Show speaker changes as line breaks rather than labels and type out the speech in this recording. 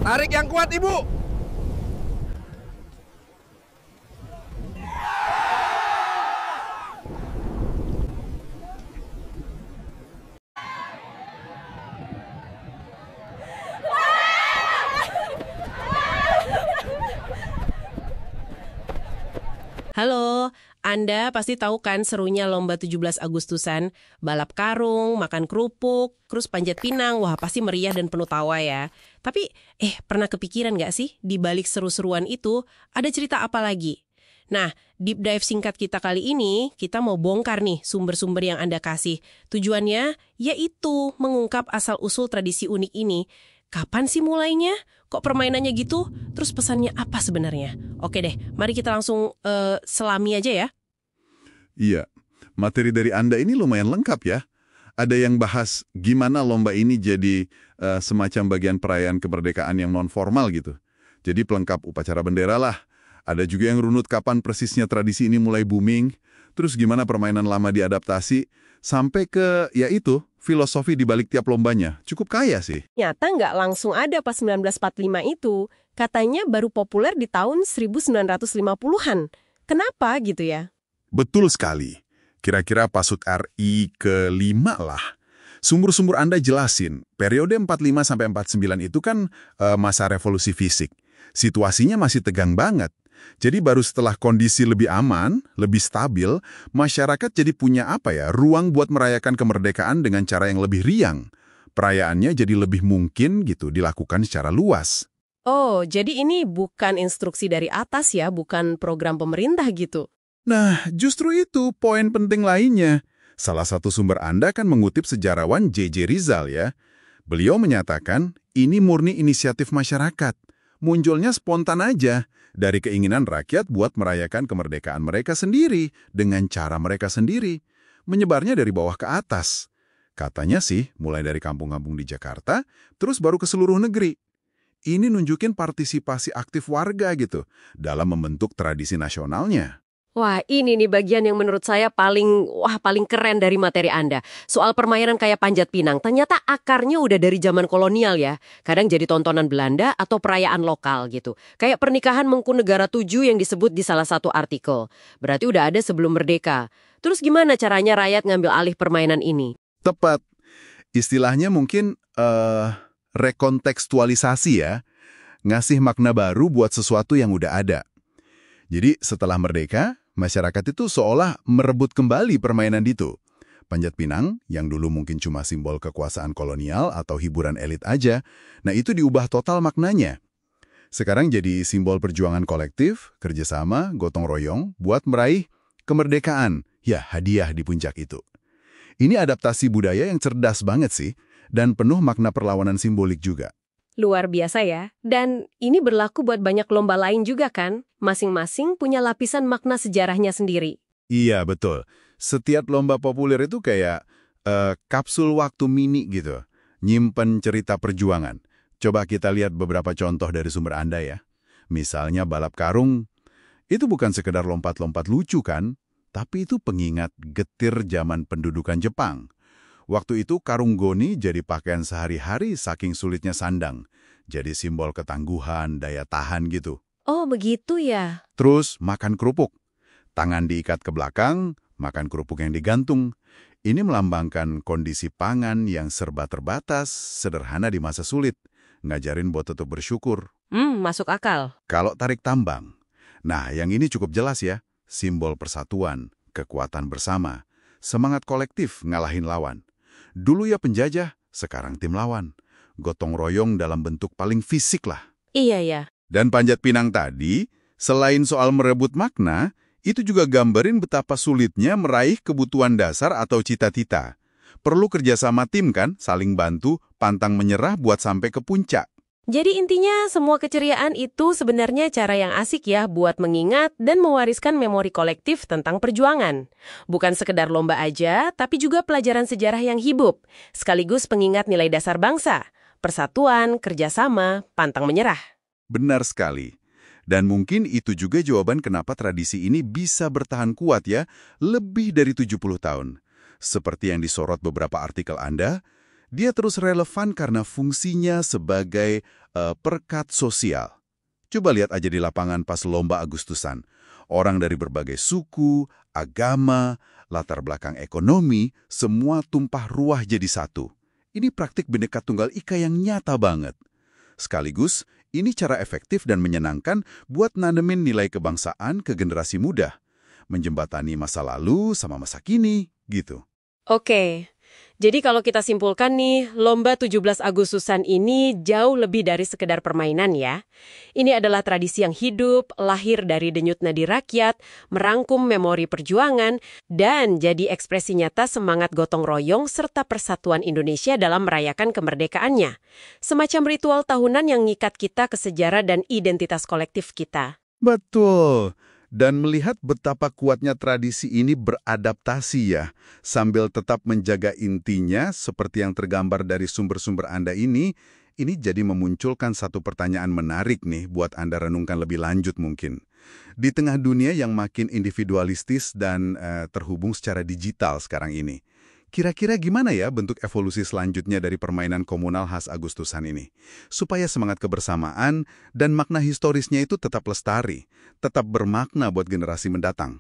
Tarik yang kuat, Ibu.
Halo, Anda pasti tahu kan serunya lomba 17 Agustusan, balap karung, makan kerupuk, terus panjat pinang, wah pasti meriah dan penuh tawa ya. Tapi, pernah kepikiran nggak sih di balik seru-seruan itu ada cerita apa lagi? Nah, deep dive singkat kita kali ini, kita mau bongkar nih sumber-sumber yang Anda kasih. Tujuannya yaitu mengungkap asal-usul tradisi unik ini. Kapan sih mulainya? Kok permainannya gitu? Terus pesannya apa sebenarnya? Oke deh, mari kita langsung selami aja ya.
Iya, materi dari Anda ini lumayan lengkap ya. Ada yang bahas gimana lomba ini jadi semacam bagian perayaan kemerdekaan yang non-formal gitu. Jadi pelengkap upacara bendera lah. Ada juga yang runut kapan persisnya tradisi ini mulai booming, terus gimana permainan lama diadaptasi, sampai ke, yaitu, filosofi di balik tiap lombanya. Cukup kaya sih.
Nyata nggak langsung ada pas 1945 itu. Katanya baru populer di tahun 1950-an. Kenapa gitu ya?
Betul sekali. Kira-kira pasut RI ke-5 lah. Sumber-sumber Anda jelasin, periode 45 sampai 49 itu kan masa revolusi fisik. Situasinya masih tegang banget. Jadi baru setelah kondisi lebih aman, lebih stabil, masyarakat jadi punya ruang buat merayakan kemerdekaan dengan cara yang lebih riang. Perayaannya jadi lebih mungkin gitu dilakukan secara luas.
Oh, jadi ini bukan instruksi dari atas ya, bukan program pemerintah gitu.
Nah, justru itu poin penting lainnya. Salah satu sumber Anda kan mengutip sejarawan J.J. Rizal ya. Beliau menyatakan ini murni inisiatif masyarakat. Munculnya spontan aja dari keinginan rakyat buat merayakan kemerdekaan mereka sendiri dengan cara mereka sendiri. Menyebarnya dari bawah ke atas. Katanya sih mulai dari kampung-kampung di Jakarta, terus baru ke seluruh negeri. Ini nunjukin partisipasi aktif warga gitu dalam membentuk tradisi nasionalnya.
Wah, ini nih bagian yang menurut saya paling keren dari materi Anda. Soal permainan kayak panjat pinang, ternyata akarnya udah dari zaman kolonial ya. Kadang jadi tontonan Belanda atau perayaan lokal gitu. Kayak pernikahan Mangkunegara 7 yang disebut di salah satu artikel. Berarti udah ada sebelum merdeka. Terus gimana caranya rakyat ngambil alih permainan ini?
Tepat. Istilahnya mungkin rekontekstualisasi ya. Ngasih makna baru buat sesuatu yang udah ada. Jadi setelah merdeka, masyarakat itu seolah merebut kembali permainan itu. Panjat pinang, yang dulu mungkin cuma simbol kekuasaan kolonial atau hiburan elit aja, nah itu diubah total maknanya. Sekarang jadi simbol perjuangan kolektif, kerjasama, gotong royong, buat meraih kemerdekaan. Ya, hadiah di puncak itu. Ini adaptasi budaya yang cerdas banget sih, dan penuh makna perlawanan simbolik juga.
Luar biasa ya. Dan ini berlaku buat banyak lomba lain juga kan? Masing-masing punya lapisan makna sejarahnya sendiri.
Iya, betul. Setiap lomba populer itu kayak kapsul waktu mini gitu. Nyimpen cerita perjuangan. Coba kita lihat beberapa contoh dari sumber Anda ya. Misalnya balap karung. Itu bukan sekedar lompat-lompat lucu kan? Tapi itu pengingat getir zaman pendudukan Jepang. Waktu itu karung goni jadi pakaian sehari-hari saking sulitnya sandang. Jadi simbol ketangguhan, daya tahan gitu.
Oh, begitu ya.
Terus makan kerupuk. Tangan diikat ke belakang, makan kerupuk yang digantung. Ini melambangkan kondisi pangan yang serba terbatas, sederhana di masa sulit. Ngajarin buat tetap bersyukur.
Masuk akal.
Kalau tarik tambang. Nah, yang ini cukup jelas ya. Simbol persatuan, kekuatan bersama. Semangat kolektif ngalahin lawan. Dulu ya penjajah, sekarang tim lawan. Gotong royong dalam bentuk paling fisik lah.
Iya ya.
Dan panjat pinang tadi, selain soal merebut makna, itu juga gambarin betapa sulitnya meraih kebutuhan dasar atau cita-cita. Perlu kerjasama tim kan, saling bantu, pantang menyerah buat sampai ke puncak.
Jadi intinya semua keceriaan itu sebenarnya cara yang asik ya buat mengingat dan mewariskan memori kolektif tentang perjuangan. Bukan sekedar lomba aja, tapi juga pelajaran sejarah yang hidup. Sekaligus pengingat nilai dasar bangsa, persatuan, kerjasama, pantang menyerah.
Benar sekali. Dan mungkin itu juga jawaban kenapa tradisi ini bisa bertahan kuat ya, lebih dari 70 tahun. Seperti yang disorot beberapa artikel Anda, dia terus relevan karena fungsinya sebagai perekat sosial. Coba lihat aja di lapangan pas lomba Agustusan. Orang dari berbagai suku, agama, latar belakang ekonomi, semua tumpah ruah jadi satu. Ini praktik Bhinneka Tunggal Ika yang nyata banget. Sekaligus, ini cara efektif dan menyenangkan buat nanemin nilai kebangsaan ke generasi muda. Menjembatani masa lalu sama masa kini, gitu.
Oke, jadi kalau kita simpulkan nih, lomba 17 Agustusan ini jauh lebih dari sekedar permainan ya. Ini adalah tradisi yang hidup, lahir dari denyut nadi rakyat, merangkum memori perjuangan, dan jadi ekspresi nyata semangat gotong royong serta persatuan Indonesia dalam merayakan kemerdekaannya. Semacam ritual tahunan yang ngikat kita ke sejarah dan identitas kolektif kita.
Betul. Dan melihat betapa kuatnya tradisi ini beradaptasi ya, sambil tetap menjaga intinya seperti yang tergambar dari sumber-sumber Anda ini jadi memunculkan satu pertanyaan menarik nih buat Anda renungkan lebih lanjut mungkin. Di tengah dunia yang makin individualistis dan terhubung secara digital sekarang ini, kira-kira gimana ya bentuk evolusi selanjutnya dari permainan komunal khas Agustusan ini? Supaya semangat kebersamaan dan makna historisnya itu tetap lestari, tetap bermakna buat generasi mendatang.